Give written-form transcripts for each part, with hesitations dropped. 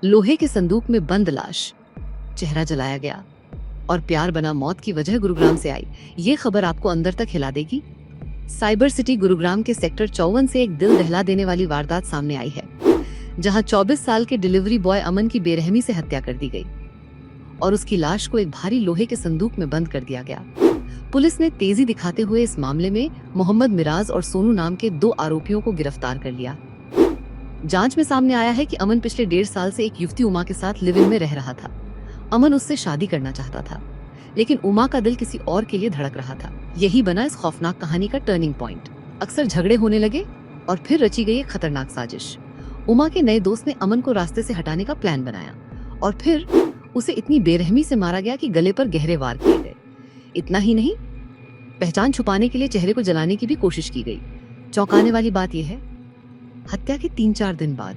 लोहे के संदूक में बंद लाश, चेहरा जलाया गया और प्यार बना मौत की वजह गुरुग्राम से आई। ये खबर आपको अंदर तक हिला देगी। साइबर सिटी गुरुग्राम के सेक्टर 54 से एक दिल दहला देने वाली वारदात सामने आई है, जहां 24 साल के डिलीवरी बॉय अमन की बेरहमी से हत्या कर दी गई और उसकी लाश को एक भारी लोहे के संदूक में बंद कर दिया गया। पुलिस ने तेजी दिखाते हुए इस मामले में मोहम्मद मिराज और सोनू नाम के 2 आरोपियों को गिरफ्तार कर लिया। जांच में सामने आया है कि अमन पिछले 1.5 साल से एक युवती उमा के साथ लिव इन में रह रहा था। अमन उससे शादी करना चाहता था, लेकिन उमा का दिल किसी और के लिए धड़क रहा था। यही बना इस खौफनाक कहानी का टर्निंग पॉइंट। अक्सर झगड़े होने लगे और फिर रची गई एक खतरनाक साजिश। उमा के नए दोस्त ने अमन को रास्ते से हटाने का प्लान बनाया और फिर उसे इतनी बेरहमी से मारा गया कि गले पर गहरे वार किए गए। इतना ही नहीं, पहचान छुपाने के लिए चेहरे को जलाने की भी कोशिश की गई। चौंकाने वाली बात यह है, हत्या के 3-4 दिन बाद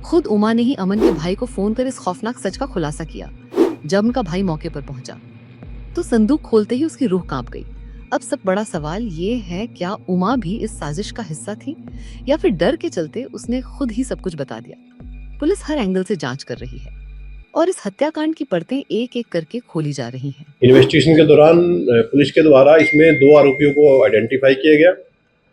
खुद उमा ने ही अमन के भाई को फोन कर इस खौफनाक सच का खुलासा किया। जब उनका भाई मौके पर पहुंचा तो संदूक खोलते ही उसकी रूह कांप गई। अब सब बड़ा सवाल ये है, क्या उमा भी इस साजिश का हिस्सा थी या फिर डर के चलते उसने खुद ही सब कुछ बता दिया। पुलिस हर एंगल से जांच कर रही है और इस हत्याकांड की परतें एक एक करके खोली जा रही हैं। इन्वेस्टिगेशन के दौरान पुलिस के द्वारा इसमें 2 आरोपियों को आइडेंटिफाई किया गया,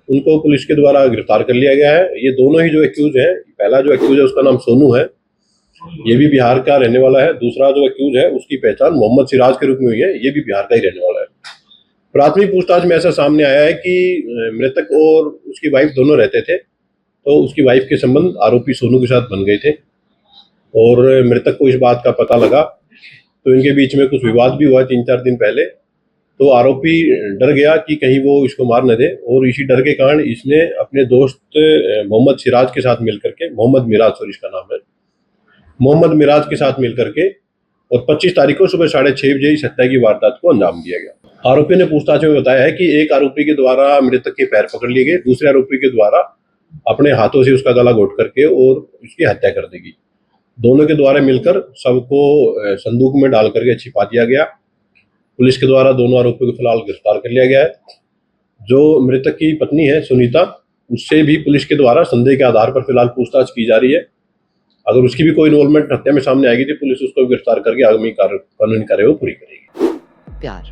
उनको पुलिस के द्वारा गिरफ्तार कर लिया गया है। ये दोनों ही जो एक्यूज है, पहला जो एक्यूज है उसका नाम सोनू है, ये भी बिहार का रहने वाला है। दूसरा जो एक्यूज है उसकी पहचान मोहम्मद सिराज के रूप में हुई है, ये भी बिहार का ही रहने वाला है। प्राथमिक पूछताछ में ऐसा सामने आया है कि मृतक और उसकी वाइफ दोनों रहते थे, तो उसकी वाइफ के संबंध आरोपी सोनू के साथ बन गए थे और मृतक को इस बात का पता लगा तो इनके बीच में कुछ विवाद भी हुआ 3-4 दिन पहले। तो आरोपी डर गया कि कहीं वो इसको मार न दे और इसी डर के कारण इसने अपने दोस्त मोहम्मद सिराज के साथ मिलकर के, मोहम्मद मिराज सॉरी इसका नाम है, मोहम्मद मिराज के साथ मिलकर के और 25 तारीख को सुबह 6:30 बजे इस हत्या की वारदात को अंजाम दिया गया। आरोपी ने पूछताछ में बताया है कि एक आरोपी के द्वारा मृतक के पैर पकड़ लिए गए, दूसरे आरोपी के द्वारा अपने हाथों से उसका गला घोट करके और उसकी हत्या कर दी गई। दोनों के द्वारा मिलकर सबको संदूक में डाल करके छिपा दिया गया। पुलिस के द्वारा दोनों आरोपियों को फिलहाल गिरफ्तार कर लिया गया है। जो मृतक की पत्नी है सुनीता, उससे भी पुलिस के द्वारा संदेह के आधार पर फिलहाल पूछताछ की जा रही है। अगर उसकी भी कोई इन्वॉल्वमेंट हत्या में सामने आएगी तो पुलिस उसको गिरफ्तार करके आगामी कानूनी कार्यवाही पूरी करेगी। प्यार,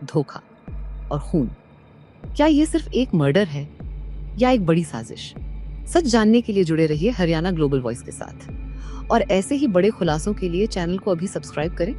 धोखा और खून, क्या ये सिर्फ एक मर्डर है या एक बड़ी साजिश? सच जानने के लिए जुड़े रहिए हरियाणा ग्लोबल वॉइस के साथ और ऐसे ही बड़े खुलासों के लिए चैनल को अभी सब्सक्राइब करें